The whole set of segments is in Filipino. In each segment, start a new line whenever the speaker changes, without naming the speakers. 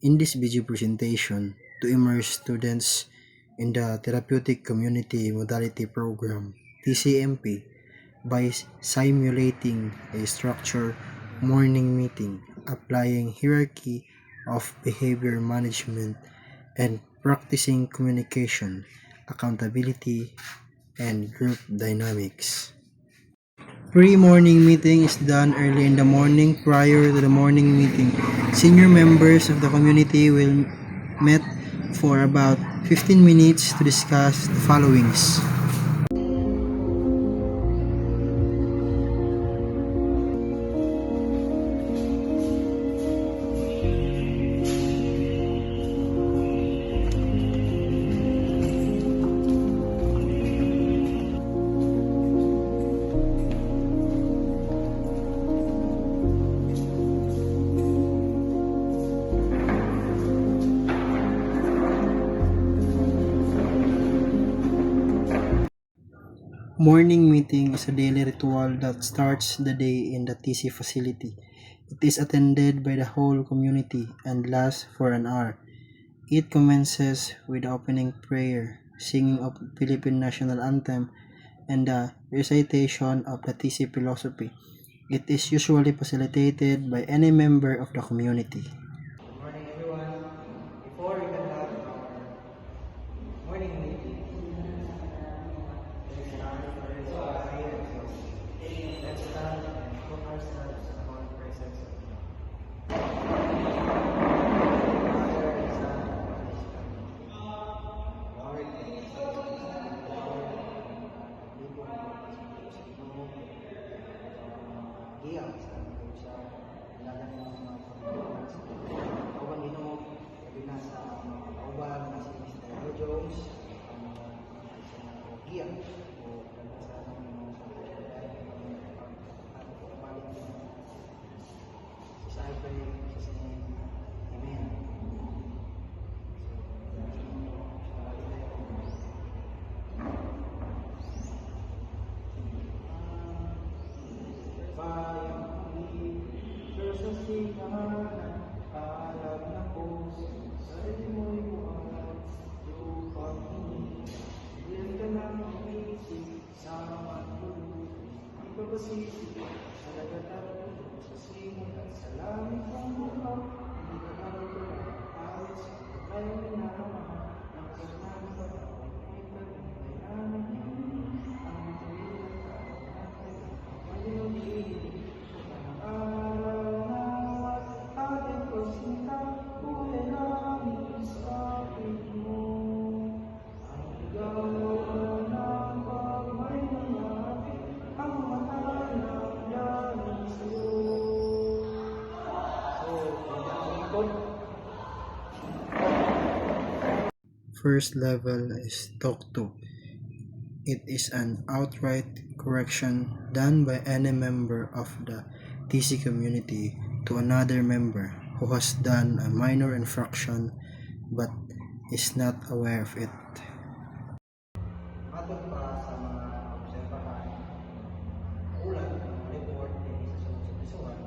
In this video presentation, to immerse students in the Therapeutic Community Modality Program (TCMP) by simulating a structured morning meeting, applying hierarchy of behavior management, and practicing communication, accountability, and group dynamics. Pre-morning meeting is done early in the morning prior to the morning meeting. Senior members of the community will meet for about 15 minutes to discuss the followings. Morning meeting is a daily ritual that starts the day in the TC facility. It is attended by the whole community and lasts for an hour. It commences with the opening prayer, singing of the Philippine National Anthem, and the recitation of the TC philosophy. It is usually facilitated by any member of the community.
Good morning, everyone. Before we conduct our morning meeting, let's start first by let's stand and put ourselves upon the presence of God. Father and Son, Lord, Diyan sa ating sa ilagan ng mga pagkakas. Kawan Ginoo, labi na sa mga kauban na si Mr. Jones, ang mga giyan o sa mga sa I pray in Jesus' name. Amen.
First level is talk to. It is an outright correction done by any member of the TC community to another member who has done a minor infraction but is not aware of it.
Matod pa sa mga obserbahan, ulan ng report din sa subsubusuan,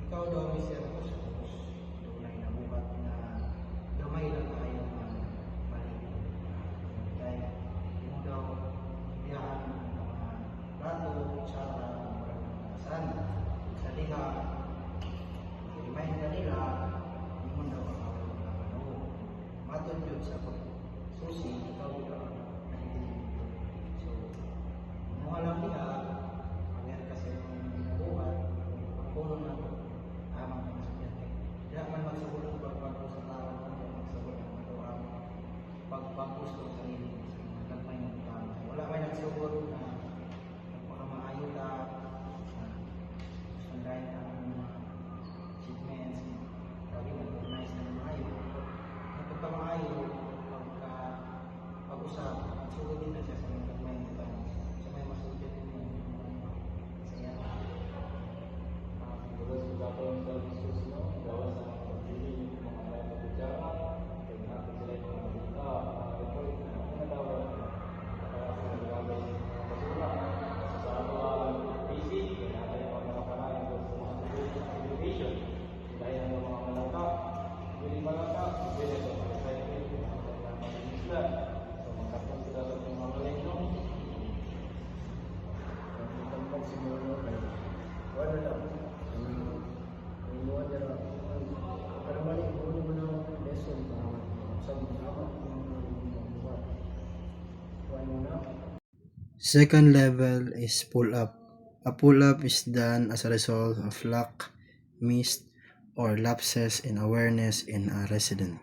ikaw daw may servos tunay na buhat na gamay lang tayo ng mali. Dahil mo daw biyahan ng mga plato, kutsara, asan, sa liha, i-remind na nila, hindi mo daw makawal na ano. Matod yun sa susi
Second level is pull-up. A pull-up is done as a result of lack, missed, or lapses in awareness in a resident.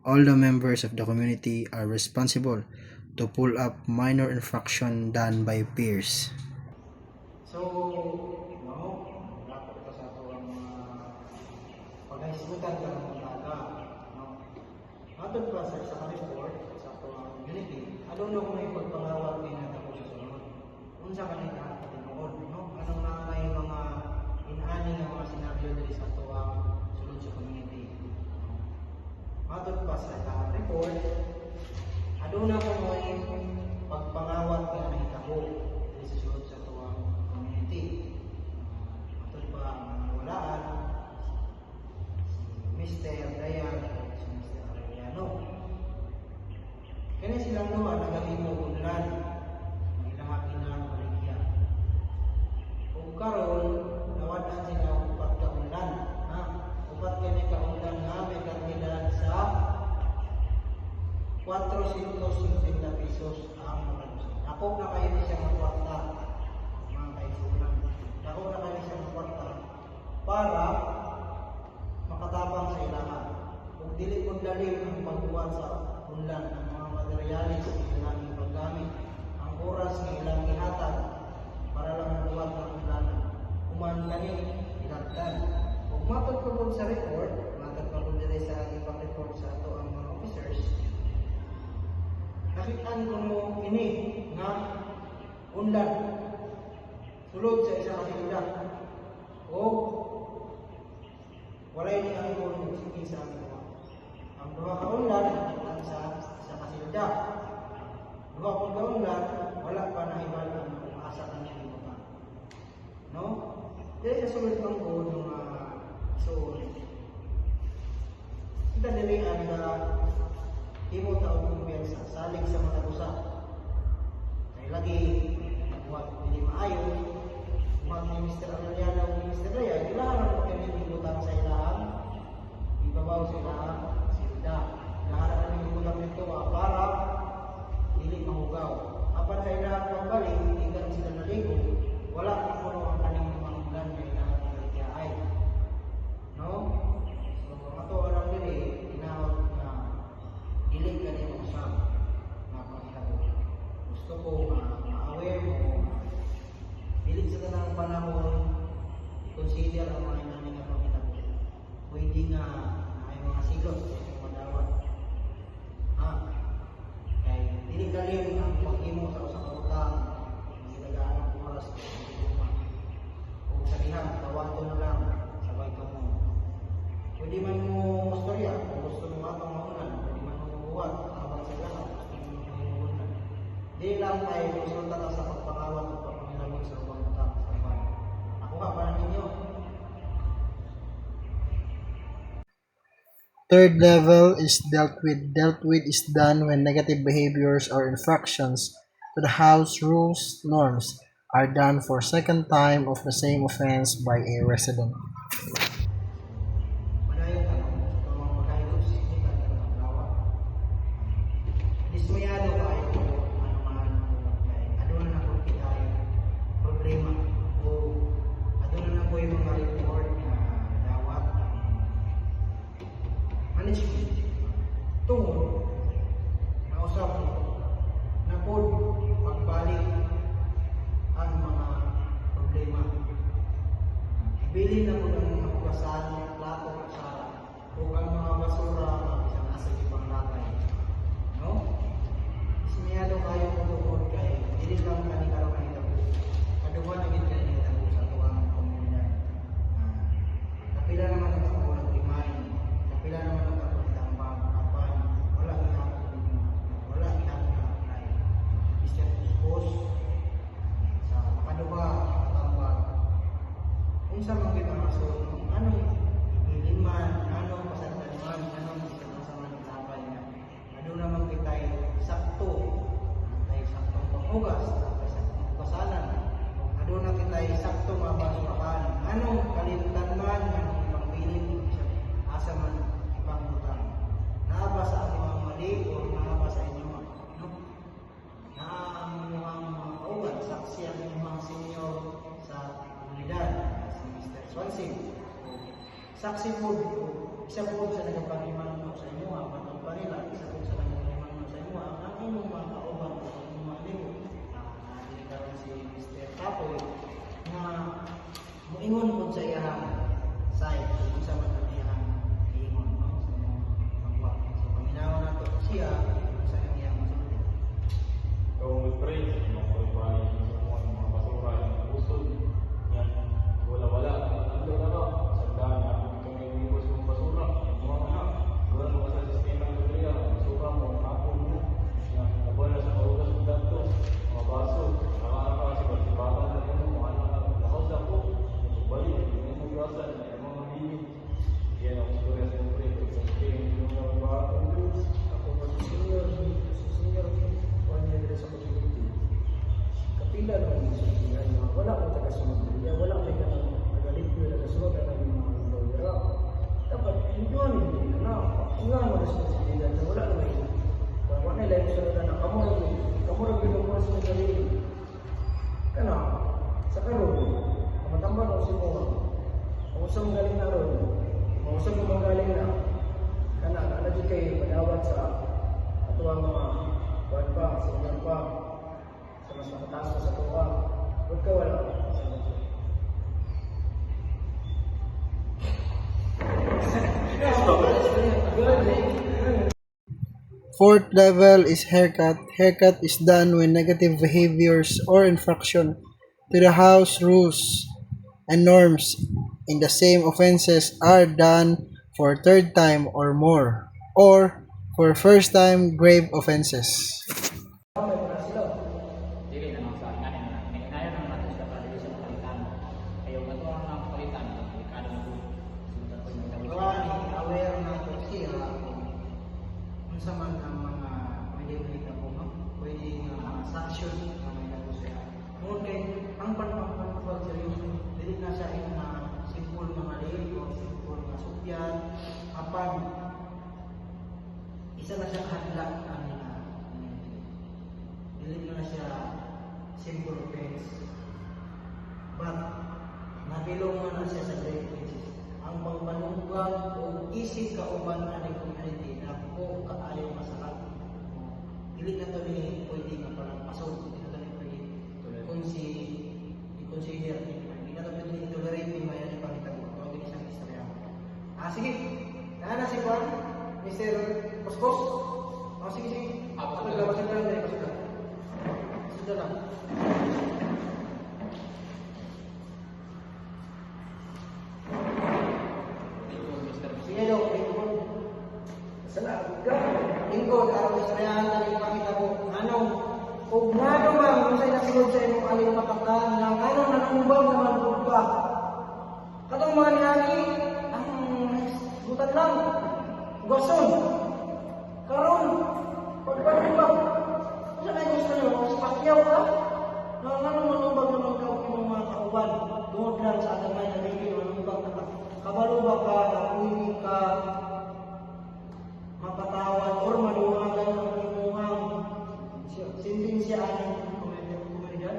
All the members of the community are responsible to pull up minor infraction done by peers.
So, dapat ito sa ato ang pag-aisgutan ka ng mga no? Atod pa sa isa ka report sa ato ang community, adun kung may pagpangawag din natin po sa sunod. Unsa kanina tinuod, no? Anong na may mga inani nga mga senaryo diri sa ato ang sulod sa community. Atod pa sa report, adun ko may pagpangawag nga nahitabo diri sa sulod sa ato ang community. Atod pa ang walaan si Mr. Dayan at si Mr. Arellano. Kaya silang duha nagahimo unlan ang ilang kinabaligya. Kung karon nawadan sila upat ka unlan, ha? Upat kini ka unlan nga may kantidad sa 450 pesos ang maransa. Ako na kayo ni siya magkwarta, mga kaisunan. Ako na kayo siya magkwarta para makatapang sa ilahan. Kung dili mo lalim ang pagbuhat sa unlan ng mga materialis sa ilang paggamit, ang oras ng ilang ihatag para lang mabuhat ng unlan, umangkani ilagdan. Kung matagpapod sa report, matagpapod dili sa ibang report sa ato ang mga officers, nakitaan ko mo ini nga unlan sulod sa isa kasilda o walay ni ang kung sige sa mga ang duha ka unlan nakitaan sa isa kasilda duha kong ka unlan wala pa na ibalan kung asa ka niya iba no? Dahil sa sulod ng ko so kita dili ang imo taong kumpiyansa salig sa mga usa kay lagi nagbuhat dili maayo umat ni Mr. Arellano ug Mr. Dayan ilahan ang kini gibutan sa ilahang ibabaw sa ilahang silda ilahan ang gibutan nito para dili mahugaw apan sa ilahang pagbalik ikan sila naligo wala na kuno ang kaning manglan nga ilahang nagtiay no so ato alam dili tinawag na dili ka niya usap na pagkabo. Gusto ko ma-aware mo dili sa tanang panahon i-consider ang mga namin nga pagkabo. Pwede nga ay mga silot sa isang madawat. Kaya dili kalim ang pag-imo sa usang utang ang ilagaan ng oras sa inyong o sa dihang tawato na lang sabay ka mo. Pwede man mo storya kung gusto mo atong mahunan buhat habang sa lahat di lang tayo konsulta na sa pagpangawag at pagpangilabot sa ubang utang sa iban. Ako ka para ninyo.
Third level is dealt with. Dealt with is done when negative behaviors or infractions to the house rules norms are done for second time of the same offense by a resident.
Madayon ka no? Ito mga madayon sa inyo ka ng lawa. Dismayado ka ay ito ano-man ano na po tayo problema o ano na po yung mga report na dawat management tungod na usap na po pagbalik ang mga problema. Ibili na po ng mga kugasan, plato at sara o ang mga basura sa nasa ibang lakay. No? Ismiyado kayo kung tungkol kay hindi lang kanikaraw na ito. Kaduwa na din kayo ito sa tuwang komunidad. Kapila naman ang ako nag-remind. Kapila naman ang ako nagtambang. Kapan, wala ihapon ninyo. Wala ihapon na apply. Mr. Puspos, sa makaduwa, katambang. Kung sa mga kita maso, anong iliman, anong pasagdaman, anong sama-sama ng labay na ano naman kita'y sakto, tayo saktong panghugas, tayo saktong pasalan, ano na kita'y sakto mabasurahan, anong kalimtan man, anong ibang pilit, asa man ibang utang. Naaba sa ating mga mali o naaba sa inyo, no? Na ang mga saksi po dito, isa po sa nagpanghimanon sa inyo, patong pa nila, isa po sa nagpanghimanon sa inyo, ang inyong mga kauban, ang inyong mga lingkod, nilikaran si Mr. Tapoy, na muingon po sa iyang side, kung sa mga iyang iingon, no? Sa mga pagwa. So, paminawan na to siya, sa iyang masulti.
Kung mag-pray, mag-pray sa mga basura, yung usod, yan, wala-wala, ando na ka, sandaan, kung may umiwas ng basura, mga anak, wala mo ka sa sistema ng basura, basura mo, hapon mo, yan, nabuhay na sa kaugas ng dato, mga baso, nakaka sa basibatan na yun, mga anak, nakaus na po, balik, yung mga gasan, yung mga bibig, yan ang istorya sa mga pray, kung yung mga batang Diyos,
Ako po si Senior, one year sa community. Kapila ng mga wala ko taga-sunod niya, wala ko taga-limpyo, taga-sunod na ng mga lawyer. Dapat, yun, hindi na. Kung nga mga responsibilidad na wala naman yun. Kung wala nila yung sunod na kamurag binubuhan sa sarili. Kana, sa karoon, kamatamba ko si Moha. Kung usang galing na ron, kung usang gumagaling na, kana, nalagay kayo manawat sa atuang mga buwan pa, senior pa, sa mas mataas pa sa tuwa. Huwag ka wala.
Fourth level is haircut. Haircut is done when negative behaviors or infraction to the house rules and norms in the same offenses are done for third time or more, or for first time grave offenses.
Dili na sa ngayon na ngayon na natin sa pagdili sa palitan. Ayaw na to ang palitan, delikado na po. Sunod ko yung
Gawa ni aware na ito siya kung sa man ang mga pwede na po, no? Pwede nga mga sanction na may nato siya. Ngunit kay ang panpapagpapag seryoso, dili na siya yung mga simple mga late o simple mga sukyan. Apan, isa na siya kahadla ang dili na siya simple offense. But, nabilong na siya sa grave offenses. Ang pagpanunggan o isip kauban aning community na po kaayo masakit. Dili na to ni pwede nga parang pasok, dili na to ni pwede kung si i-consider hindi na to pwede ni tolerate ni mayan ni pangitabo. Ito ang isang istorya. Sige. Na si Juan, Mr. Poskos. Sige. Ako labasin lang dahil pasukan. Sudah lang. Sige, Dok. Salamat ka. Lingkod, araw istoryahan na rin pakita ko. Anong, kung nga ba, kung sa'yo nasigod sa imong aling matakaan ng anong nanungbang naman po ba? Katong mga niyani, ang butan lang. Gason. Karon, pagpanin ba? Ano na gusto nyo? Pakyaw ka? Anong manumbang naman ka ng mga kauban? Doon lang sa ating may nabigay, manumbang na ka. Kabalo ba ka, kapuwi ka, mapatawan, or maluwagan ng imuhang sintensya ang komunidad?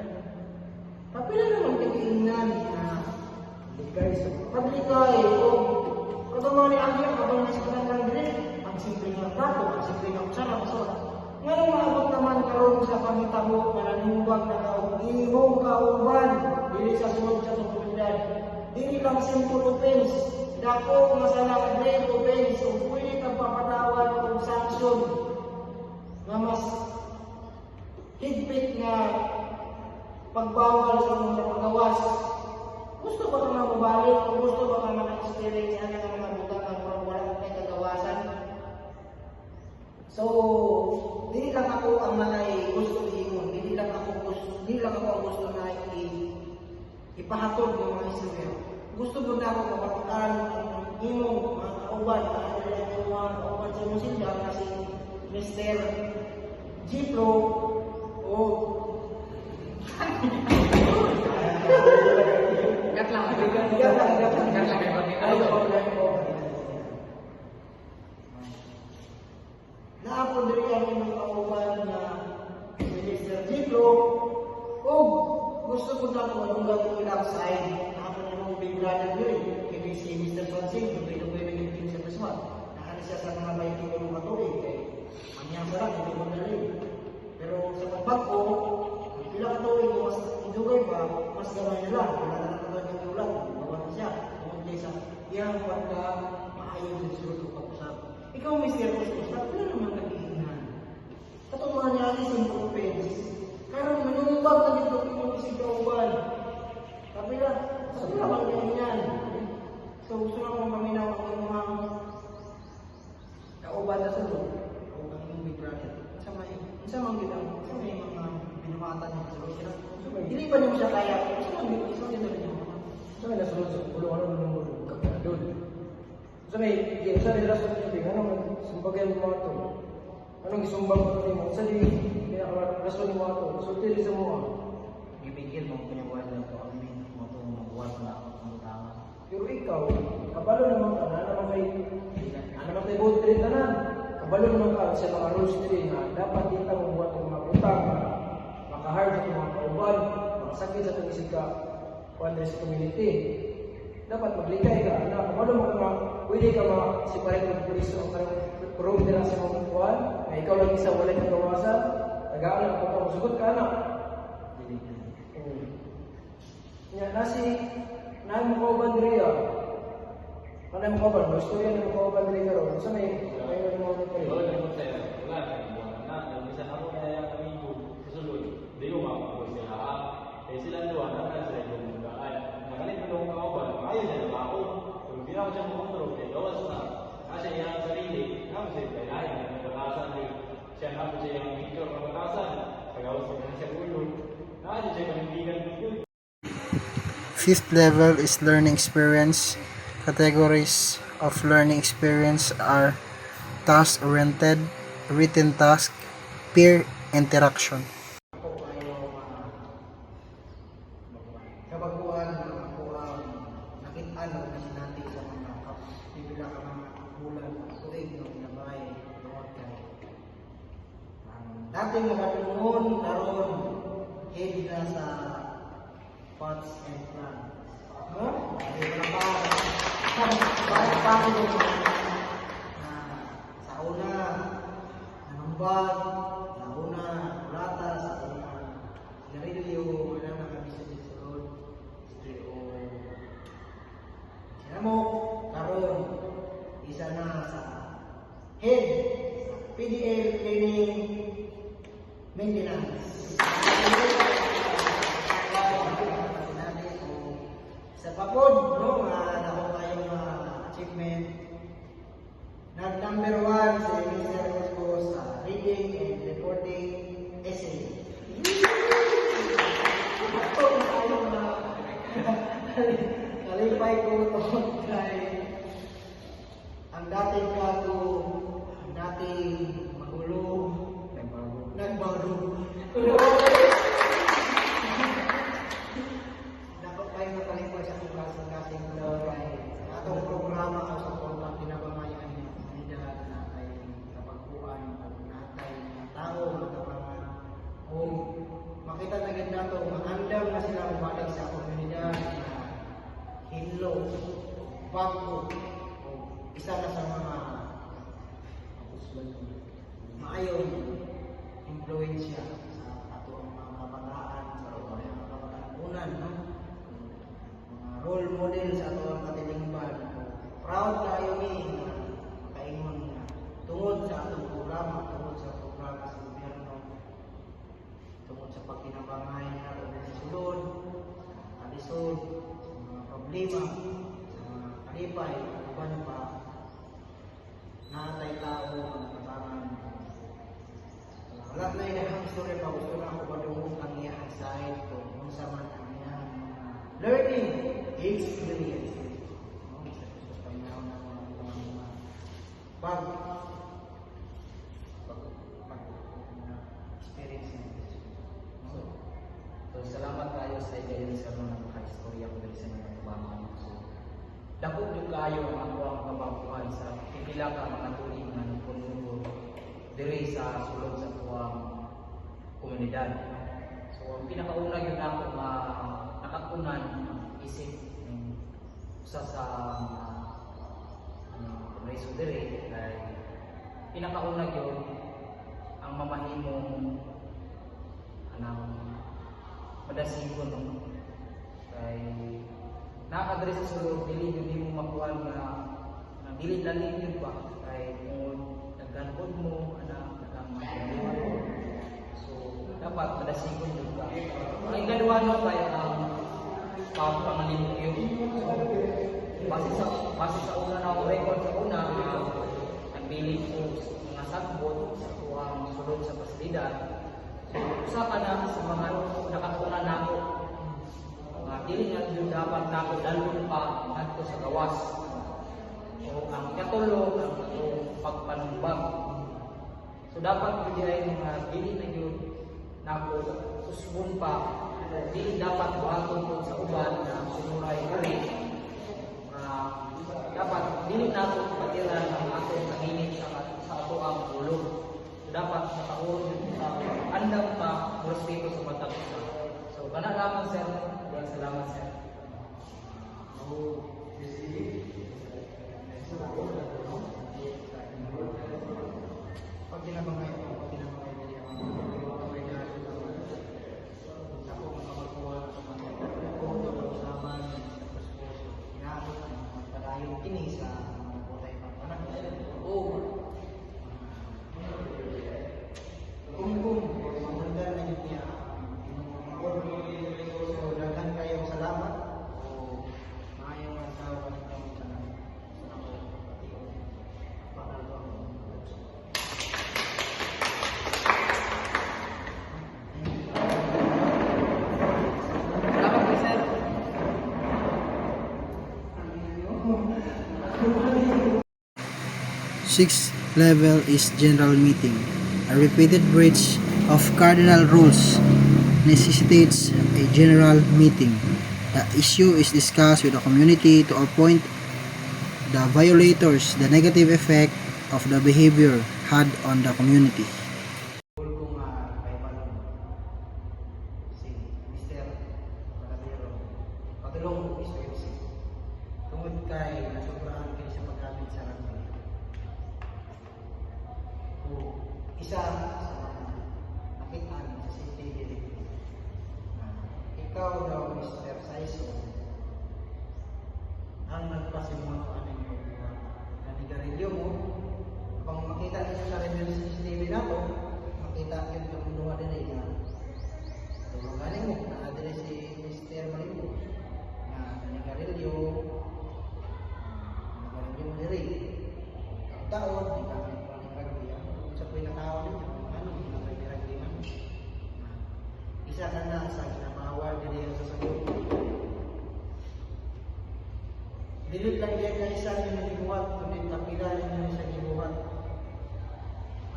Kapila naman kikiingnan na ligay sa pagligay o katama ni Agya, kabang nasa kanang grip, ang simple nga plato, ang simple nga kutsara, masarap. Ngayon maabot naman karon sa pangitabo, mananimbang na imong kauban, dili sa sunod sa komunidad. Dili lang simple offense, dako masala grave offense, o pwede kang papatawad o sanction na mas higpit nga pagbawal sa mga paggawas. Gusto ba ka nga mabalik o gusto ba ka maka-experience yan ng mga butang na wala may kagawasan? So, hindi lang ako ang manay gusto iyon, hindi lang ako ang gusto na ipahatod ng mga istorya. Gusto mo na ako mapatukan ng imong mga kauban, ang mga kauban sa musilya kasi Mr. Gipro o
gat lang.
Naapon din ang inyong kauban na Mr. Gipro o gusto ko na malunggan ko ilang side. Naapon yung big brother yun, kaya si Mr. Swansing, Rizwan. Nakani siya sa mga bayan kilo ng katuig kay manyang sarap, hindi ko dali. Pero sa pagbako, pila katuig ko mas idugay pa, mas gamay na lang. Wala na naman yung ulan, bawal siya. Kumunti sa iyang pagka maayon din sulod o pag-usap. Ikaw, Mr. Kuskus, wala naman nag-iingan. Katumahan niya alis yung purpose. Karon manumbag na dito yung isig kauban. Sabi na, sabi na bang ganyan? So gusto na kong paminaw ang mga kauban na sa loob. Kauban yung big brother. Sa may mga binumatan niya sa loob. Hindi pa niyo siya kaya. Sa may nasunod sa kulungan ng mga doon. Sa may sa nila sa tubig, ano sumbagyan mo ito? Anong isumbang mo ito mo? Sa di, rason mo ito. Sulti rin sa mga.
Ibigil mo pinabuhat lang ito. Amin, mo ito mabuhat na ang tama.
Pero ikaw, kabalo naman ka, naman kay boat trip na na. Kabalo naman ka sa mga rules nila na dapat din ka mabuhat ng mga utang, makahard sa mga kauban, makasakit sa tumisig ka, kuwanda sa community. Dapat maglikay ka, na kabalo mo ka, pwede ka ma-separate ng pulis o prove nila sa mga kuwan, na ikaw lang isa, wala kang kawasan, nag-aalam ka ka, masugot ka na. Nasi mo kauban diri ya. Ano mo kauban? Istorya mo kauban diri karon. Sa may kayo mo mo kayo.
Wala naman sa'yo. Wala na. Bisa ako kaya kami ko susunod. Di ko makakuha sila. Eh sila doon, naman sila yung magkaan. Nakalit mo lang kauban. Ayaw niya na ako. Kung hindi ako siya makontrol, eh gawas na. Kasi yung sarili, naman siya kailangan. Nagpatasan rin. Siya naman siya yung picture ng patasan. Kagawas na siya ulo. Nakasya siya kalimbigan ng
Fifth level is learning experience. Categories of learning experience are task-oriented, written task, peer interaction.
Ako ay kabaguan ako ang nakita na natin sa mga bibila ka mga bulan tuig no nabay tuwag kay. Dating nakatulungon karon head na sa pots and plan. No? Ay pa sa una nanumbag, sa una lata, sa una sigarilyo, wala na kami sa disulod. O sinamok, karon isa na sa head, sa PDL cleaning maintenance. Sa papod, no, nakuha tayong achievement. Number 1 sa Mr. Kuskus sa reading and reporting essay. Ito na tayo na kalipay ko ito dahil ang dating kato, ang dating magulo, nagbago. Atong programa ko sa format pinabamayan niya komunidad na ay kapagpuan o natay ng tao matapangan o makita na gid nato maandam na sila umalik sa komunidad na hinlo bago o isa na sa mga maayong impluwensya sa atong mga kabataan sa mga kabatanunan, no? Role model sa ato ang katilingban. Proud tayo ni makaingon na tungod sa atong programa, tungod sa programa sa gobyerno, tungod sa pagkinabangay na sa sulod, sa alisod, sa mga problema, sa mga kalipay, uban pa, natay tao ang katangan. Wala na yung story pa, gusto na ako padungong ang iyang side kung unsa man ang iyang learning experience. Experience
So, salamat tayo sa igayon sa mga naka-istorya ko dahil sa mga kabangan. So, dakot yung kayo ang ako ang kababuhan sa pipila ka mga tuling na nagpununod diri sa sulod sa tuwang komunidad. So, ang pinakauna yun ako nakakunan isip ng usa sa preso dire kay pinakauna yun ang mamahimong anang madasigon no kay nakadre sa sulod dili yun mo makuha nga dili lalim yun ba kay kung nagganpod mo nagkamaliwan mo so dapat madasigon yun ka ang ikaduano kay ang pangalimok yun so base sa una na ako record sa una nagbiling ko mga sagbot sa tuwang sulod sa pasilidad so usa ka na sa mga nakatuna na ako dili nga yun dapat na ako dalon pa ngadto sa gawas o ang ikatulog ang pagpanumbag so dapat yun ay mga dili na yun na ako usbon pa dili dapat buhaton po sa uban na sinuray kami dapat dili na ako patiran ang atong kaninit sa ato ang ulog so dapat makahuron yun sa andam pa respeto sa matag isa so kana lamang sir salamat sir
pag ginabangay dili ang ako makakuha usaman inaabot ang pagpadayon kini sa mga kulay pagpanag kung maganda na yun niya so daghan kayong salamat o maayong asawa ng kamong salamat sa ako pagkakaroon
salamat po sir
Sixth level is general meeting. A repeated breach of cardinal rules necessitates a general meeting. The issue is discussed with the community to appoint the violators, the negative effect of the behavior had on the community.
kung kay Balong si Mr. Paladero patulong ko Mr. MC tungod kay nasobrahan kayo sa paggamit sa rugby o isa sa mga nakitaan sa CCTV ikaw daw Mr. Saiso ang nagpasimula ko ano yung nanigarilyo mo kung makita niyo sa rin yung CCTV na to makita yun yung luha din ay tulunganin mo na din si Mr. Malibu na nanigarilyo mo diri ang taon di kami panigagdi sa pinakaon ninyo ano yung nagagdi man isa ka na sa ginabawal diri sa sagot dilit lang yan na isa yung nagibuhat kundi kapila ninyo sa gibuhat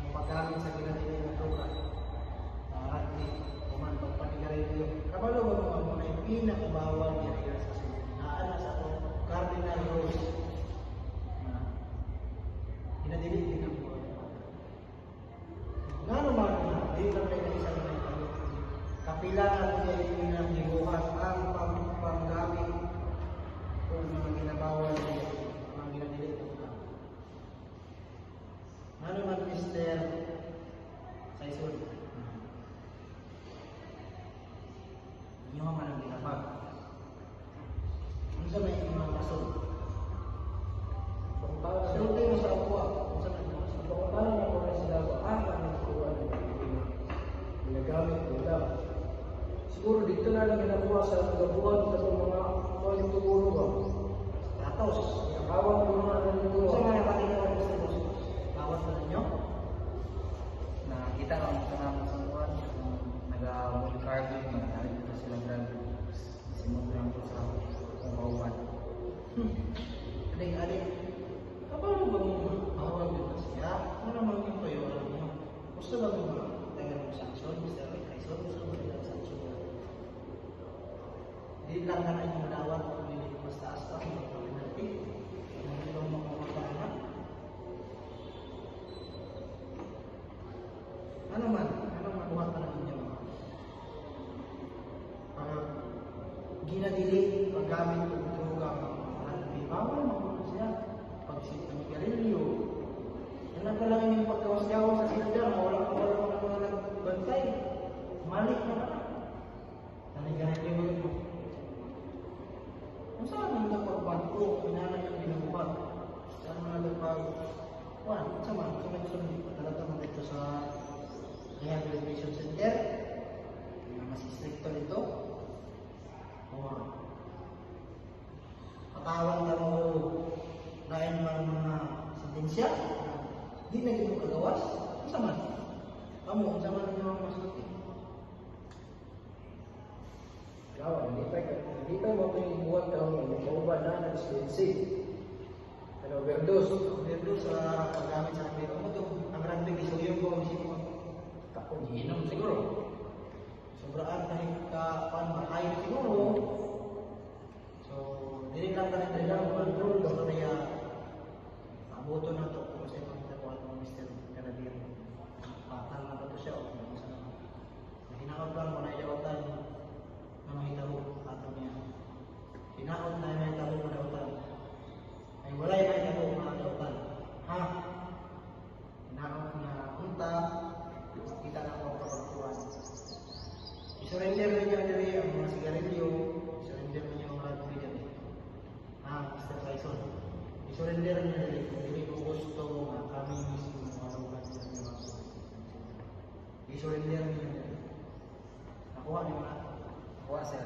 ang paggamit sa ginatili na droga rugby kuman pagpanigarilyo kabalo ba mo ang mga pinakabawal diri sa sagot naana sa to cardinal rules inadili din ang buhay. Nga naman, di lang kayo isa na kapilaan niya yung naghibuhat ang panggamit kung mga ginabawal niya, mga ginadili ito ka. Nga naman, Mr. Saison, inyo man ang ginabag. Ano sa may mga masod? Sulti mo sa upuwa.
Pagkakaroon ako na sila ba, ang kuha ng ginagamit nila. Siguro dito na lang ginakuha sa gabuhan sa mga kuha tuguro ba.
Tatos.
Nakawag ko mga ano
Kung
nito.
sa mga katingan mo sa gusto, bawat na ninyo?
na kita ang sa buwan nag-multi-carbon narin na sila grad simulan ko sa pangkawan
Aling-aling. Kapag ba mo mawag yun siya? Ano naman yung kayo alam nyo? Gusto ba mo tayo ng sanksyon? Mr. Kaison, gusto mo tayo ng sanksyon? Hindi lang na kayo madawat kung hindi ko mas taas pa. Hindi ko pinalpi. Hindi ko makakapaan. Ano man buhat pa namin nyo? Ginadili, paggamit ng droga, bawal mo siya. Pagsit ng garilyo, Ganun ka lang yung pagkawas-gawas sa sinadya, wala ka nagbantay. Malik na ka. Nanigahan yung mga ito. Kung saan ang nagpagbanto, pinanay yung ginagawa. Saan mga nagpag... Wala, sama, sunod-sunod. Talaga mo dito sa rehabilitation center. Yung mas stricto dito. Patawan ka mo lain mga sentensya. Di na mo kagawas. Ang sama. Kamu, ang sama ng mga masuti.
Kaya, hindi pa mo pinibuhat ka mo, may kauban na na-expensive. Ano, overdose.
Dito sa paggamit sa akin, ano to? Ang rugby, isuyo ko, isip ko.
Tapos,
Inom siguro.
Sobraan kahit ka panmatay siguro. So, dili lang ka rin lang control do kaya abuto na to kung sa mga tapuan ng Mr. Carabin. Patal na ba to siya o kung sa hinakot lang mo na idawatan na mahitabo ato niya. Hinakot na mahitabo mo dawatan. Ay walay mahitabo mga dawatan. Ha? Hinakot niya unta kita na ako kapagtuan. I-surrender na niya dali ang mga sigarilyo, i-surrender na niya ang rugby dali. Mr. Tyson, i-surrender niya dali kung hindi ko gusto nga kami mismo malugan sa mga i-surrender niya dali. Nakuha niyo na?
Kuha sir.